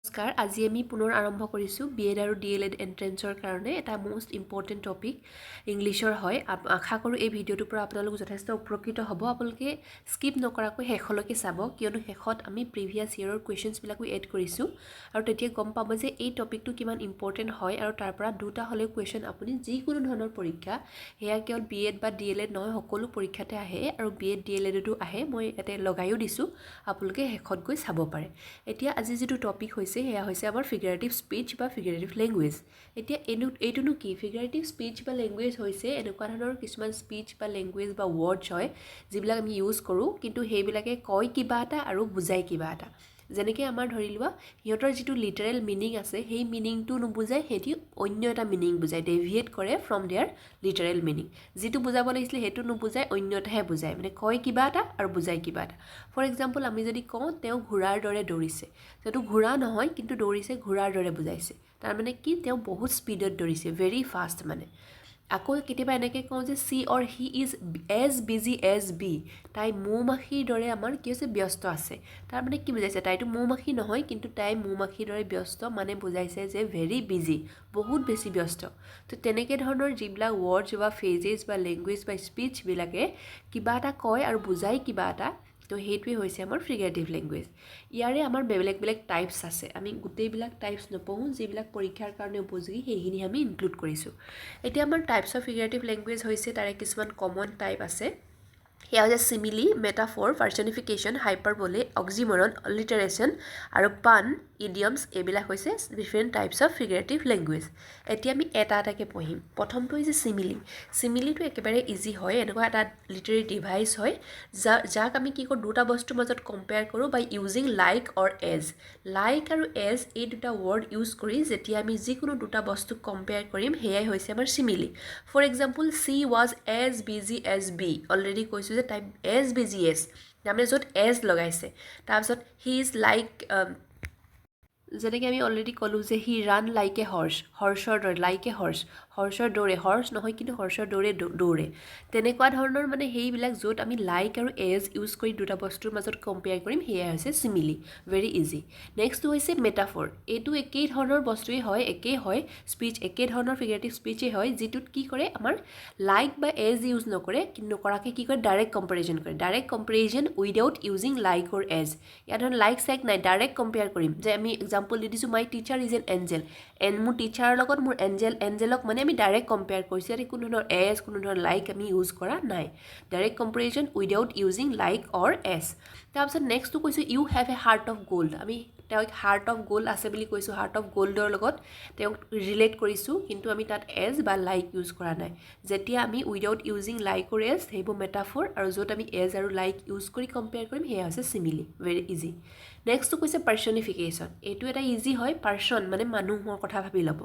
নমস্কাৰ আজি আমি পুনৰ আৰম্ভ কৰিছোঁ B.Ed আৰু D.EL.Ed এন্ট্ৰেন্সৰ কাৰণে এটা মোষ্ট ইম্পৰ্টেণ্ট টপিক ইংলিছৰ হয় আশা কৰোঁ এই ভিডিঅ'টোৰ পৰা আপোনালোক যথেষ্ট উপকৃত হ'ব আপোনালোকে স্কিপ নকৰাকৈ শেষলৈকে চাব কিয়নো শেষত আমি প্ৰিভিয়াছ ইয়েৰৰ কুৱেশ্যনছবিলাকো এড কৰিছোঁ আৰু তেতিয়া গম পাব যে এই টপিকটো কিমান ইম্পৰ্টেণ্ট হয় আৰু তাৰ পৰা দুটা হ'লেও কুৱেশ্যন আপুনি যিকোনো ধৰণৰ পৰীক্ষা সেয়া কেৱল B.Ed বা D.EL.Ed নহয় সকলো পৰীক্ষাতে আহে আৰু B.Ed D.EL.Edতো আহে মই ইয়াতে লগাইও দিছোঁ আপোনালোকে শেষত গৈ চাব পাৰে এতিয়া আজি যিটো টপিক হৈছে সেয়া হৈছে আমাৰ ফিগাৰেটিভ স্পীচ বা ফিগাৰেটিভ লেংগুৱেজ এতিয়া এইটোনো কি ফিগাৰেটিভ স্পীচ বা লেংগুৱেজ হৈছে এনেকুৱা ধৰণৰ কিছুমান স্পীচ বা লেংগুৱেজ বা ৱৰ্ডছ হয় যিবিলাক আমি ইউজ কৰোঁ কিন্তু সেইবিলাকে কয় কিবা এটা আৰু বুজায় কিবা এটা যেনেকৈ আমাৰ ধৰি লোৱা সিহঁতৰ যিটো লিটাৰেল মিনিং আছে সেই মিনিংটো নুবুজায় সিহঁতি অন্য এটা মিনিং বুজায় ডেভিয়েট কৰে ফ্ৰম দেয়াৰ লিটাৰেল মিনিং যিটো বুজাব লাগিছিলে সেইটো নুবুজায় অন্য এটাহে বুজায় মানে কয় কিবা এটা আৰু বুজায় কিবা এটা ফৰ এক্সাম্পল আমি যদি কওঁ তেওঁ ঘোঁৰাৰ দৰে দৌৰিছে সেইটো ঘোঁৰা নহয় কিন্তু দৌৰিছে ঘোঁৰাৰ দৰে বুজাইছে তাৰমানে কি তেওঁ বহুত স্পীডত দৌৰিছে ভেৰি ফাষ্ট মানে আকৌ কেতিয়াবা এনেকৈ কওঁ যে she or he is as busy as bee তাই মৌ-মাখিৰ দৰে আমাৰ কি হৈছে ব্যস্ত আছে তাৰমানে কি বুজাইছে তাইতো মৌ-মাখি নহয় কিন্তু তাই মৌ-মাখিৰ দৰে ব্যস্ত মানে বুজাইছে যে ভেৰি বিজি বহুত বেছি ব্যস্ত তো তেনেকৈ ধৰণৰ যিবিলাক ৱৰ্ডছ বা ফ্ৰেজেছ বা লেংগুৱেজ বা স্পীচবিলাকে কিবা এটা কয় আৰু বুজায় কিবা এটা তো সেইটোৱে হৈছে আমাৰ ফিগাৰেটিভ লেংগুৱেজ ইয়াৰে আমাৰ বেলেগ বেলেগ টাইপছ আছে আমি গোটেইবিলাক টাইপছ নপঢ়োঁ যিবিলাক পৰীক্ষাৰ কাৰণে উপযোগী সেইখিনি আমি ইনক্লুড কৰিছোঁ এতিয়া আমাৰ টাইপছ অফ ফিগাৰেটিভ লেংগুৱেজ হৈছে তাৰে কিছুমান কমন টাইপ আছে সেয়া হৈছে চিমিলি মেটাফৰ পাৰ্চনিফিকেশ্যন হাইপাৰবলে অক্সিমৰন অলিটাৰেশ্যন আৰু পান ইডিয়মছ এইবিলাক হৈছে different types of figurative language এতিয়া আমি এটা এটাকৈ পঢ়িম প্ৰথমটো হৈছে চিমিলি চিমিলিটো একেবাৰে ইজি হয় এনেকুৱা এটা লিটাৰী ডিভাইচ হয় যাক আমি কি কৰোঁ দুটা বস্তুৰ মাজত কম্পেয়াৰ কৰোঁ বাই using like or as like আৰু এজ এই দুটা ৱৰ্ড ইউজ কৰি যেতিয়া আমি যিকোনো দুটা বস্তুক কম্পেয়াৰ কৰিম সেয়াই হৈছে আমাৰ similarly for example she was as busy as বি অলৰেডি কৈছোঁ যে টাইপ এজ বিজি এজ তাৰমানে য'ত এজ লগাইছে তাৰপিছত হি ইজ লাইক যেনেকৈ আমি অলৰেডি ক'লোঁ যে হি ৰান লাইক এ হৰ্চ হৰ্চৰ দৰে লাইক এ হৰ্চ হৰ্চৰ দৌৰে হৰ্চ নহয় কিন্তু হৰ্চৰ দৌৰে দৌৰে তেনেকুৱা ধৰণৰ মানে সেইবিলাক য'ত আমি লাইক আৰু এজ ইউজ কৰি দুটা বস্তুৰ মাজত কম্পেয়াৰ কৰিম সেয়াই হৈছে চিমিলি ভেৰি ইজি নেক্সটটো হৈছে মেটাফৰ এইটো একেই ধৰণৰ বস্তুৱেই হয় একেই হয় স্পীচ একে ধৰণৰ ফিগাৰেটিভ স্পীচেই হয় যিটোত কি কৰে আমাৰ লাইক বা এজ ইউজ নকৰে নকৰাকৈ কি কৰে ডাইৰেক্ট কম্পেৰিজন কৰে direct comparison without using like or as ইয়াত ধৰক লাইক চাইক নাই ডাইৰেক্ট কম্পেয়াৰ কৰিম যে আমি এক্সাম্পল দি দিছোঁ মাই টিচাৰ ইজ এন এঞ্জেল মোৰ টিচাৰৰ লগত মোৰ এঞ্জেলক মানে আমি ডাইৰেক্ট কম্পেয়াৰ কৰিছোঁ ইয়াতে কোনো ধৰণৰ এজ কোনো ধৰণৰ লাইক আমি ইউজ কৰা নাই direct comparison without using like or as তাৰপিছত নেক্সটটো কৈছোঁ you have a heart of gold আমি তেওঁক হাৰ্ট অফ গ'ল্ড আছে বুলি কৈছোঁ হাৰ্ট অফ গ'ল্ডৰ লগত তেওঁক ৰিলেট কৰিছোঁ কিন্তু আমি তাত এজ বা লাইক ইউজ কৰা নাই যেতিয়া আমি without using like or as সেইবোৰ মেটাফৰ আৰু য'ত আমি এজ আৰু লাইক ইউজ কৰি কম্পেয়াৰ কৰিম সেয়া হৈছে চিমিলি ভেৰি ইজি নেক্সটটো কৈছে পাৰ্চনিফিকেশ্যন এইটো এটা ইজি হয় পাৰ্চন মানে মানুহৰ কথা ভাবি ল'ব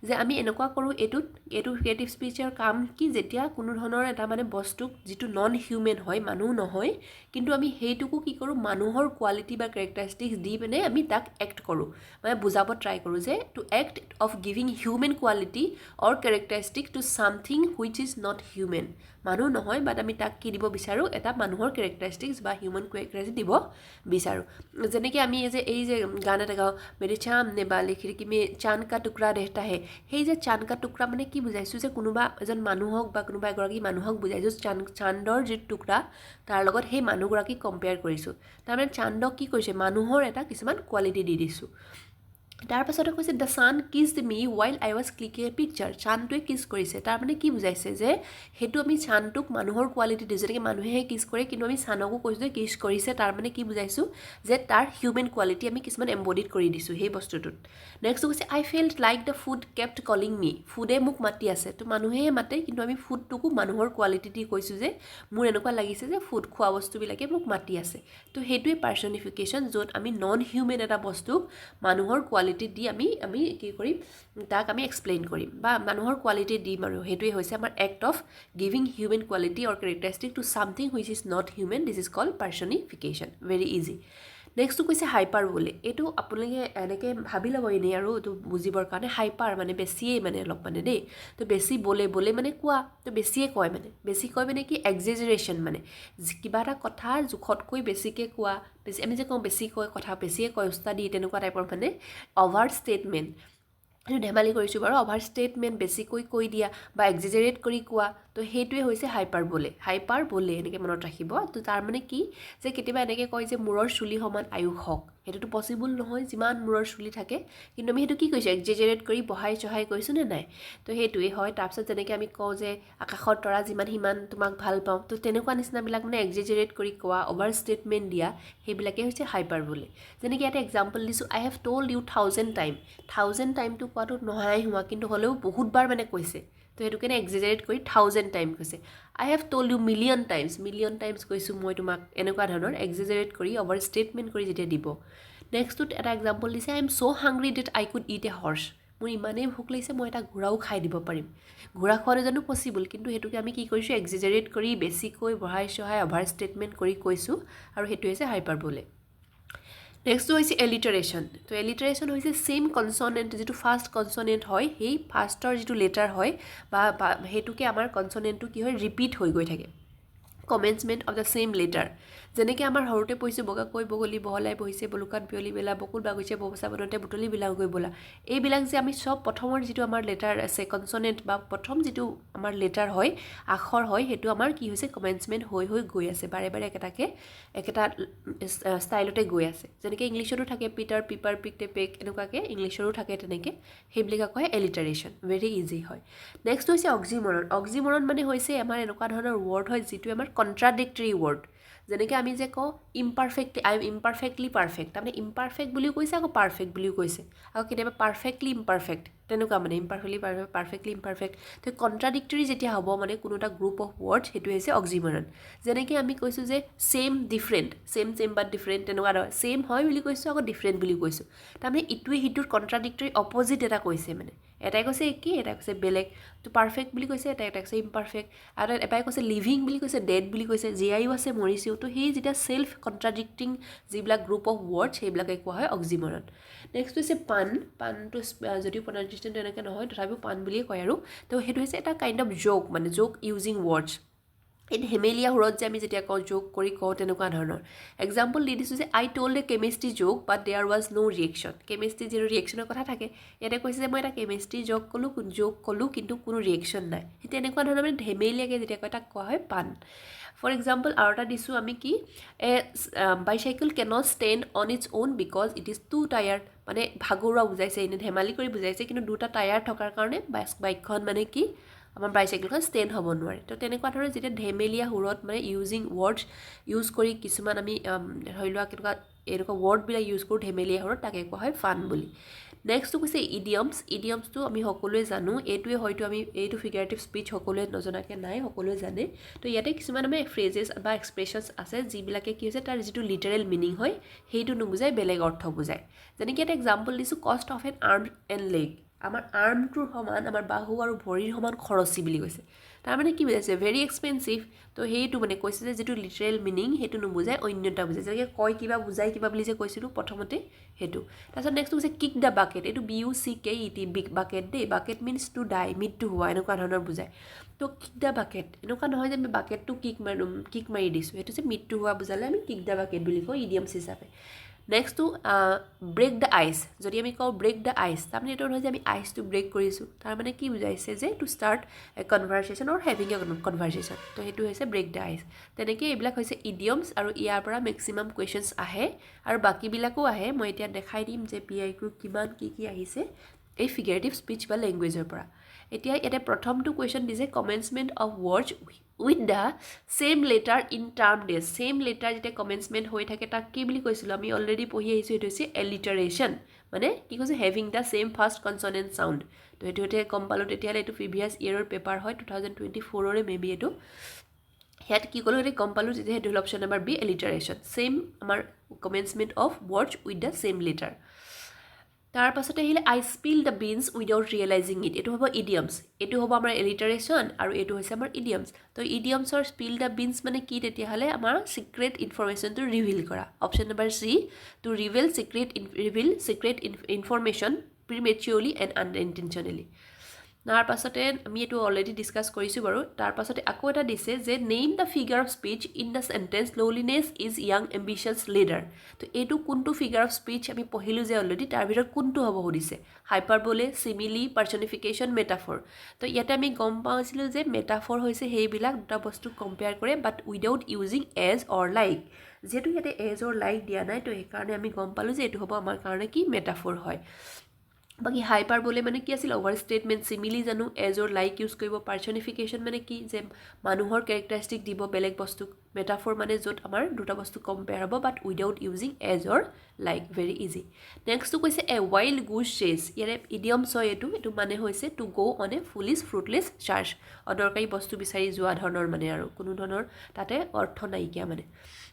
যে আমি এনেকুৱা কৰোঁ এইটো ফিগাৰেটিভ স্পীচৰ কাম কি যেতিয়া কোনো ধৰণৰ এটা মানে বস্তুক যিটো নন হিউমেন হয় মানুহ নহয় কিন্তু আমি সেইটোকো কি কৰোঁ মানুহৰ কোৱালিটি বা কেৰেক্টাৰিষ্টিক্স দি পিনে আমি তাক এক্ট কৰোঁ মানে বুজাব ট্ৰাই কৰোঁ যে to act of giving human quality or characteristic to something which is not human মানুহ নহয় বাট আমি তাক কি দিব বিচাৰোঁ এটা মানুহৰ কেৰেক্টাৰিষ্টিক্স বা হিউমেন কেৰেক্টাৰিষ্টিক দিব বিচাৰোঁ যেনেকৈ আমি এই যে গান এটা গাওঁ মেৰে চামনে বালে খিৰিকী মে চান্দ কা টুকুৰা দেহতা হে সেই যে চান্দ কা টুকুৰা মানে কি বুজাইছোঁ যে কোনোবা এজন মানুহক বা কোনোবা এগৰাকী মানুহক বুজাইছোঁ চান্দৰ যিটো টুকুৰা তাৰ লগত সেই মানুহগৰাকীক কম্পেয়াৰ কৰিছোঁ তাৰমানে চান্দক কি কৰিছে মানুহৰ এটা কিছুমান কোৱালিটি দি দিছোঁ তাৰপাছতে কৈছে the sun kissed me while I was clicking a picture চানটোৱে কিছ কৰিছে তাৰমানে কি বুজাইছে যে সেইটো আমি চানটোক মানুহৰ কোৱালিটি দিছোঁ যেনেকৈ মানুহেহে কিছ কৰে কিন্তু আমি চানকো কৈছোঁ যে কিছ কৰিছে তাৰমানে কি বুজাইছোঁ যে তাৰ হিউমেন কোৱালিটি আমি কিছুমান এম্বডিড কৰি দিছোঁ সেই বস্তুটোত নেক্সট কৈছে I felt like the food kept calling me ফুডে মোক মাতি আছে তো মানুহেহে মাতে কিন্তু আমি ফুডটোকো মানুহৰ কোৱালিটি দি কৈছোঁ যে মোৰ এনেকুৱা লাগিছে যে ফুড খোৱা বস্তুবিলাকে মোক মাতি আছে তো সেইটোৱে পাৰ্চনিফিকেশ্যন য'ত আমি নন হিউমেন এটা বস্তুক মানুহৰ কোৱালিটি দি আমি কি কৰিম তাক আমি এক্সপ্লেইন কৰিম বা মানুহৰ কোৱালিটি দিম আৰু সেইটোৱে হৈছে আমাৰ act of giving human quality or characteristic to something which is not human this is called personification very easy নেক্সটটো কৈছে হাইপাৰবোলে এইটো আপোনালোকে এনেকৈ ভাবি ল'ব এনেই আৰু এইটো বুজিবৰ কাৰণে হাইপাৰ মানে বেছিয়ে মানে অলপ মানে দেই তো বেছি বলে মানে কোৱা তো বেছিয়ে কয় মানে বেছি কয় মানে কি এক্সেজাৰেশ্যন মানে কিবা এটা কথা জোখতকৈ বেছিকৈ কোৱা বেছি আমি যে কওঁ বেছি কয় কথা বেছিয়ে কয় উস্তাদি তেনেকুৱা টাইপৰ মানে অভাৰ ষ্টেটমেণ্ট সেইটো ধেমালি কৰিছোঁ বাৰু অভাৰ ষ্টেটমেণ্ট বেছিকৈ কৈ দিয়া বা এক্সেজাৰেট কৰি কোৱা তো সেইটোৱে হৈছে হাইপাৰবোলে এনেকৈ মনত ৰাখিব তো তাৰ মানে কি যে কেতিয়াবা এনেকৈ কয় যে মূৰৰ চুলি সমান আয়ুস হওক সেইটোতো পচিবল নহয় যিমান মূৰৰ চুলি থাকে কিন্তু আমি সেইটো কি কৈছোঁ এক্সেজাৰেট কৰি বহাই চহাই কৈছোঁ নে নাই তো সেইটোৱে হয় তাৰপিছত যেনেকৈ আমি কওঁ যে আকাশৰ তৰা যিমান সিমান তোমাক ভাল পাওঁ তো তেনেকুৱা নিচিনাবিলাক মানে এক্সেজাৰেট কৰি কোৱা অভাৰ ষ্টেটমেণ্ট দিয়া সেইবিলাকেই হৈছে হাইপাৰবোলে যেনেকৈ ইয়াতে এক্সাম্পল দিছোঁ আই হেভ ট'ল্ড ইউ 1000 টাইমটো কোৱাটো নহয় হোৱা কিন্তু হ'লেও বহুতবাৰ মানে কৈছে তো সেইটো কাৰণে এক্সেজাৰেট কৰি 1000 টাইম কৈছে I have told you million times কৈছোঁ মই তোমাক এনেকুৱা ধৰণৰ এক্সেজাৰেট কৰি অভাৰ ষ্টেটমেণ্ট কৰি যেতিয়া দিব নেক্সটটোত এটা এক্সাম্পল দিছে I am so' hungry that I could eat a horse মোৰ ইমানেই ভোক লাগিছে মই এটা ঘোঁৰাও খাই দিব পাৰিম ঘোঁৰা খোৱাটো জানো পচিবল কিন্তু সেইটোকে আমি কি কৰিছোঁ এক্সেজাৰেট কৰি বেছিকৈ বঢ়াই চহাই অভাৰ ষ্টেটমেণ্ট কৰি কৈছোঁ আৰু সেইটো হৈছে হাইপাৰবোলে নেক্সটটো হৈছে এলিটাৰেশ্যন তো এলিটাৰেশ্যন হৈছে ছেইম কনচনেণ্ট যিটো ফাৰ্ষ্ট কনচনেণ্ট হয় সেই ফাৰ্ষ্টৰ যিটো লেটাৰ হয় বা সেইটোকে আমাৰ কনচনেণ্টটো কি হয় ৰিপিট হৈ গৈ থাকে কমেঞ্চমেণ্ট অফ দ্য ছেইম লেটাৰ যেনেকৈ আমাৰ সৰুতে পঢ়িছোঁ বগাকৈ বগলী বহলাই বহিছে বলুকাত বিয়লি বেলা বকুল বাগিছে ববচা বনতে বুটলি বিলাওগৈ বোলা এইবিলাক যে আমি চব প্ৰথমৰ যিটো আমাৰ লেটাৰ আছে কনচনেণ্ট বা প্ৰথম যিটো আমাৰ লেটাৰ হয় আখৰ হয় সেইটো আমাৰ কি হৈছে কমেঞ্চমেণ্ট হৈ গৈ আছে বাৰে বাৰে একেটা ষ্টাইলতে গৈ আছে যেনেকৈ ইংলিছতো থাকে পিটাৰ পিপাৰ পিক টে পেক এনেকুৱাকৈ ইংলিছৰো থাকে তেনেকৈ সেইবিলাক কয় এলিটাৰেশ্যন ভেৰি ইজি হয় নেক্সট হৈছে অক্সিমৰন মানে হৈছে আমাৰ এনেকুৱা ধৰণৰ ৱৰ্ড হয় যিটো আমাৰ কণ্ট্ৰাডিক্টৰী ৱৰ্ড যেনেকৈ আমি যে কওঁ আই এম ইমপাৰফেক্টলি পাৰফেক্ট তাৰমানে ইমপাৰফেক্ট বুলিও কৈছে আকৌ পাৰফেক্ট বুলিও কৈছে আকৌ কেতিয়াবা পাৰফেক্টলি ইমপাৰফেক্ট তেনেকুৱা মানে পাৰফেক্টলি ইমপাৰফেক্ট তো কণ্ট্ৰাডিক্টৰী যেতিয়া হ'ব মানে কোনো এটা গ্ৰুপ অফ ৱৰ্ডছ সেইটো হৈছে অক্সিমৰন যেনেকৈ আমি কৈছোঁ যে ছেম ডিফাৰেণ্ট ছেম বাট ডিফাৰেণ্ট তেনেকুৱা ধৰণৰ ছেম হয় বুলি কৈছোঁ আকৌ ডিফাৰেণ্ট বুলি কৈছোঁ তাৰমানে ইটোৱে সিটোৰ কণ্ট্ৰাডিক্টৰী অপজিট এটা কৈছে মানে এটাই কৈছে একেই এটাই কৈছে বেলেগ তো পাৰফেক্ট বুলি কৈছে এটাই কৈছে ইমপাৰফেক্ট আৰু এটাই কৈছে লিভিং বুলি কৈছে ডেড বুলি কৈছে জীয়াইও আছে মৰিছেও তো সেই যেতিয়া ছেল্ফ কণ্ট্ৰাডিক্টিং যিবিলাক গ্ৰুপ অফ ৱৰ্ডছ সেইবিলাকে কোৱা হয় অক্সিমৰন নেক্সট হৈছে পানটো যদিও প্ৰনাউন্সিয়েশ্যন তেনেকৈ নহয় তথাপিও পান বুলিয়ে কয় আৰু তো সেইটো হৈছে এটা কাইণ্ড অফ জ'ক মানে জ'ক ইউজিং ৱৰ্ডছ এই ধেমেলীয়া সুৰত যে আমি যেতিয়া কওঁ জ'ক কৰি কওঁ তেনেকুৱা ধৰণৰ এক্সাম্পল দি দিছোঁ যে I told a chemistry joke but there was no' reaction chemistry যিটো ৰিয়েকশ্যনৰ কথা থাকে ইয়াতে কৈছে যে মই এটা কেমিষ্ট্ৰি জ'ক ক'লোঁ কিন্তু কোনো ৰিয়েকশ্যন নাই সেই তেনেকুৱা ধৰণৰ মানে ধেমেলীয়াকৈ যেতিয়া কয় তাক কোৱা হয় পান ফৰ এক্সাম্পল আৰু এটা দিছোঁ আমি কি a bicycle cannot stand on its own because it is two tired মানে ভাগৰুৱা বুজাইছে এনেই ধেমালি কৰি বুজাইছে কিন্তু দুটা টায়াৰ থকাৰ কাৰণে বাইকখন মানে কি আমাৰ বাইচাইকেলখন ষ্টেণ্ড হ'ব নোৱাৰে তো তেনেকুৱা ধৰণৰ যেতিয়া ধেমেলীয়া সুৰত মানে ইউজিং ৱৰ্ডছ ইউজ কৰি কিছুমান আমি ধৰি লোৱা এনেকুৱা ৱৰ্ডবিলাক ইউজ কৰোঁ ধেমেলীয়া সুৰত তাকে কোৱা হয় ফান বুলি নেক্সটটো কৈছে ইডিয়মছটো আমি সকলোৱে জানো এইটোৱে হয়তো আমি এইটো ফিগাৰেটিভ স্পীচ সকলোৱে নজনাকৈ নাই সকলোৱে জানে তো ইয়াতে কিছুমান আমি ফ্ৰেজেছ বা এক্সপ্ৰেছনছ আছে যিবিলাকে কি হৈছে তাৰ যিটো লিটাৰেল মিনিং হয় সেইটো নুবুজাই বেলেগ অৰ্থ বুজায় যেনেকৈ এটা এক্সাম্পল দিছোঁ cost of N arm and leg আমাৰ আৰ্মটোৰ সমান আমাৰ বাহু আৰু ভৰিৰ সমান খৰচী বুলি কৈছে তাৰমানে কি বুজাইছে ভেৰি এক্সপেঞ্চিভ তো সেইটো মানে কৈছে যে যিটো লিটাৰেল মিনিং সেইটো নুবুজায় অন্যতা বুজায় যেনেকৈ কয় কিবা বুজাই কিবা বুলি যে কৈছিলোঁ প্ৰথমতে সেইটো তাৰপিছত নেক্সট হৈছে কিক দ্য বাকেট এইটো BUCKET বিগ বাকেট দেই বাকেট মিনছ টু ডাই মৃত্যু হোৱা এনেকুৱা ধৰণৰ বুজায় তো কিক দ্য বাকেট এনেকুৱা নহয় যে আমি বাকেটটো কিক মাৰি দিছোঁ সেইটো যে মৃত্যু হোৱা বুজালে আমি কিক দ্য বাকেট বুলি কওঁ ইডিয়মছ হিচাপে নেক্সটটো ব্ৰেক দ্য আইচ যদি আমি কওঁ ব্ৰেক দ্য আইচ তাৰমানে এইটো নহয় যে আমি আইচটো ব্ৰেক কৰিছোঁ তাৰমানে কি বুজাইছে যে to start a conversation or having a conversation তো সেইটো হৈছে ব্ৰেক দ্য আইচ তেনেকৈ এইবিলাক হৈছে ইডিয়মছ আৰু ইয়াৰ পৰা মেক্সিমাম কুৱেশ্যনছ আহে আৰু বাকীবিলাকো আহে মই এতিয়া দেখাই দিম যে PIQ কিমান কি আহিছে এই ফিগাৰেটিভ স্পীচ বা লেংগুৱেজৰ পৰা এতিয়া ইয়াতে প্ৰথমটো কুৱেশ্যন দিছে commencement of words with the same letter in term ডেজ ছেইম লেটাৰ যেতিয়া কমেঞ্চমেণ্ট হৈ থাকে তাক কি বুলি কৈছিলোঁ আমি অলৰেডি পঢ়ি আহিছোঁ সেইটো হৈছে এলিটাৰেশ্যন মানে কি কৈছে having the same first কনচনেণ্ট sound তো সেইটো গম পালোঁ তেতিয়াহ'লে এইটো প্ৰিভিয়াছ ইয়েৰৰ পেপাৰ হয় 2024 মেবি এইটো ইয়াত কি ক'লোঁ এতিয়া গম পালোঁ যেতিয়া সেইটো হ'ল option number B alliteration same আমাৰ commencement of words with the same letter তাৰ পাছতে আহিলে I spill the beans without realising it এইটো হ'ব ইডিয়মছ এইটো হ'ব আমাৰ এলিটাৰেশ্যন আৰু এইটো হৈছে আমাৰ ইডিয়মছ তো ইডিয়মছৰ স্পিল দ্য বিনছ মানে কি তেতিয়াহ'লে আমাৰ চিক্ৰেট ইনফৰমেশ্যনটো ৰিভিল কৰা option number C to reveal secret information prematurely and unintentionally তাৰ পাছতে আমি এইটো অলৰেডি ডিছকাছ কৰিছোঁ বাৰু তাৰ পাছতে আকৌ এটা দিছে যে name the figure of speech in the sentence loneliness is young ambitious leader তো এইটো কোনটো ফিগাৰ অফ স্পীচ আমি পঢ়িলোঁ যে অলৰেডি তাৰ ভিতৰত কোনটো হ'ব সুধিছে হাইপাৰবলে চিমিলি পাৰ্চনিফিকেশ্যন মেটাফৰ তো ইয়াতে আমি গম পাইছিলোঁ যে মেটাফৰ হৈছে সেইবিলাক দুটা বস্তু কম্পেয়াৰ কৰে বাট উইদাউট ইউজিং এজ অৰ লাইক যিহেতু ইয়াতে এজ অৰ লাইক দিয়া নাই তো সেইকাৰণে আমি গম পালোঁ যে এইটো হ'ব আমাৰ কাৰণে কি মেটাফৰ হয় বাকি হাইপাৰবলে মানে কি আছিল অভাৰ ষ্টেটমেণ্ট চিমিলি জানো এজ অৰ লাইক ইউজ কৰিব পাৰ্চনিফিকেশ্যন মানে কি যে মানুহৰ কেৰেক্টাৰিষ্টিক দিব বেলেগ বস্তুক মেটাফৰ মানে য'ত আমাৰ দুটা বস্তু কম্পেয়াৰ হ'ব বাট উইদাউট ইউজিং এজ অৰ লাইক ভেৰি ইজি নেক্সটটো কৈছে এ ৱাইল্ড গুজ চেজ ইয়াৰে ইডিয়মছ হয় এইটো মানে হৈছে টু গ' অন এ ফুলিছ ফ্ৰুটলেছ চাৰ্জ অদৰকাৰী বস্তু বিচাৰি যোৱা ধৰণৰ মানে আৰু কোনো ধৰণৰ তাতে অৰ্থ নাইকিয়া মানে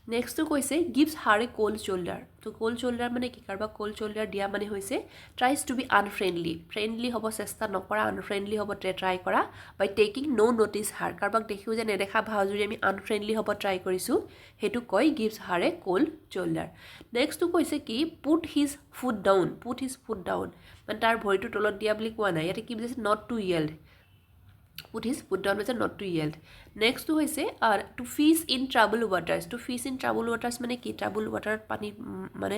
নেক্সটটো কৈছে গিভছ হাৰ এ কোল্ড শ্বল্ডাৰ তো কোল্ড শ্বল্ডাৰ মানে কি কাৰোবাক কোল্ড শ্বল্ডাৰ দিয়া মানে হৈছে ট্ৰাইজ টু বি আনফ্ৰেণ্ডলি ফ্ৰেণ্ডলি হ'ব চেষ্টা নকৰা আনফ্ৰেণ্ডলি হ'ব ট্ৰাই কৰা বাই টেকিং ন' ন'টিছ হাৰ কাৰোবাক দেখিও যে নেদেখা ভাওজুৰি আমি আনফ্ৰেণ্ডলি হ'ব ট্ৰাই কৰিছোঁ সেইটো কয় গিভছ হাৰ এ কোল্ড শ্বল্ডাৰ নেক্সটটো কৈছে কি পুট হিজ ফুট ডাউন মানে তাৰ ভৰিটো তলত দিয়া বুলি কোৱা নাই ইয়াতে কি বুজাইছে not to yield put his foot down was not to yield next to hoise to fish in troubled waters মানে কি troubled water পানী মানে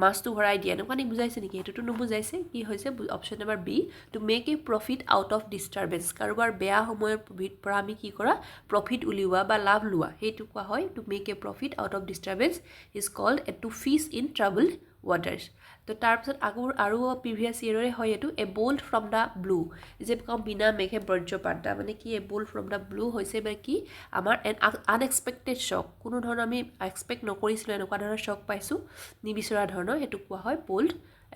মাছটো ভৰাই দিয়া নকানি বুজাইছে নেকি এটো ন বুজাইছে কি হৈছে option number B to make a profit out of disturbance কাৰোবাৰ বেয়া সময়ৰ পৰা আমি কি কৰা প্ৰফিট উলিওৱা বা লাভ লোৱা হেতু কোৱা হয় to make a profit out of disturbance is called to fish in troubled waters তো তাৰপিছত আৰু প্ৰিভিয়াছ ইয়েৰৰে হয় এইটো a bolt from the blue যে কম বিনা মেঘে বজ্ৰপাত মানে কি a bolt from the blue হৈছে মানে কি আমাৰ এন আনএক্সপেক্টেড শ্বক কোনো ধৰণৰ আমি এক্সপেক্ট নকৰিছিলোঁ এনেকুৱা ধৰণৰ শ্বক পাইছোঁ নিবিচৰা ধৰণৰ সেইটো কোৱা হয়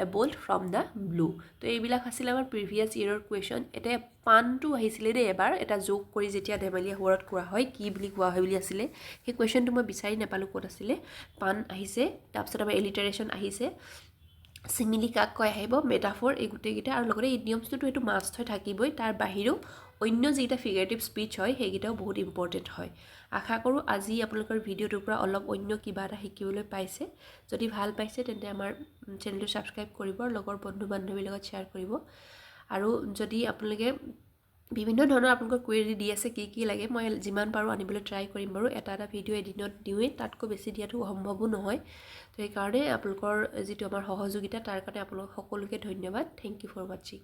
a bolt from the blue তো এইবিলাক আছিল আমাৰ প্ৰিভিয়াছ ইয়েৰৰ কুৱেশ্যন এতিয়া পানটো আহিছিলে দেই এবাৰ এটা যোগ কৰি যেতিয়া ধেমালীয়া ৱৰ্ড কোৱা হয় কি বুলি কোৱা হয় বুলি আছিলে সেই কুৱেশ্যনটো মই বিচাৰি নাপালোঁ ক'ত আছিলে পান আহিছে তাৰপিছত আমাৰ এলিটাৰেশ্যন আহিছে চিমিলি কাক কয় আহিব মেটাফৰ এই গোটেইকেইটা আৰু লগতে ইডিয়মছটোতো এইটো মাষ্ট হৈ থাকিবই তাৰ বাহিৰেও অন্য যিটা ফিগাৰেটিভ স্পীচ হয় সেইকেইটাও বহুত ইম্পৰ্টেণ্ট হয় আশা কৰোঁ আজি আপোনালোকৰ ভিডিঅ'টোৰ পৰা অলপ অন্য কিবা এটা শিকিবলৈ পাইছে যদি ভাল পাইছে তেন্তে আমাৰ চেনেলটো ছাবস্ক্ৰাইব কৰিব লগৰ বন্ধু বান্ধৱীৰ লগত শ্বেয়াৰ কৰিব আৰু যদি আপোনালোকে বিভিন্ন ধৰণৰ আপোনালোকৰ কুৱেৰি দি আছে কি লাগে মই যিমান পাৰোঁ আনিবলৈ ট্ৰাই কৰিম বাৰু এটা ভিডিঅ' এদিনত দিওঁৱে তাতকৈ বেছি দিয়াটো সম্ভৱো নহয় তো সেইকাৰণে আপোনালোকৰ যিটো আমাৰ সহযোগিতা তাৰ কাৰণে আপোনালোক সকলোকে ধন্যবাদ থেংক ইউ ফৰ ৱাচিং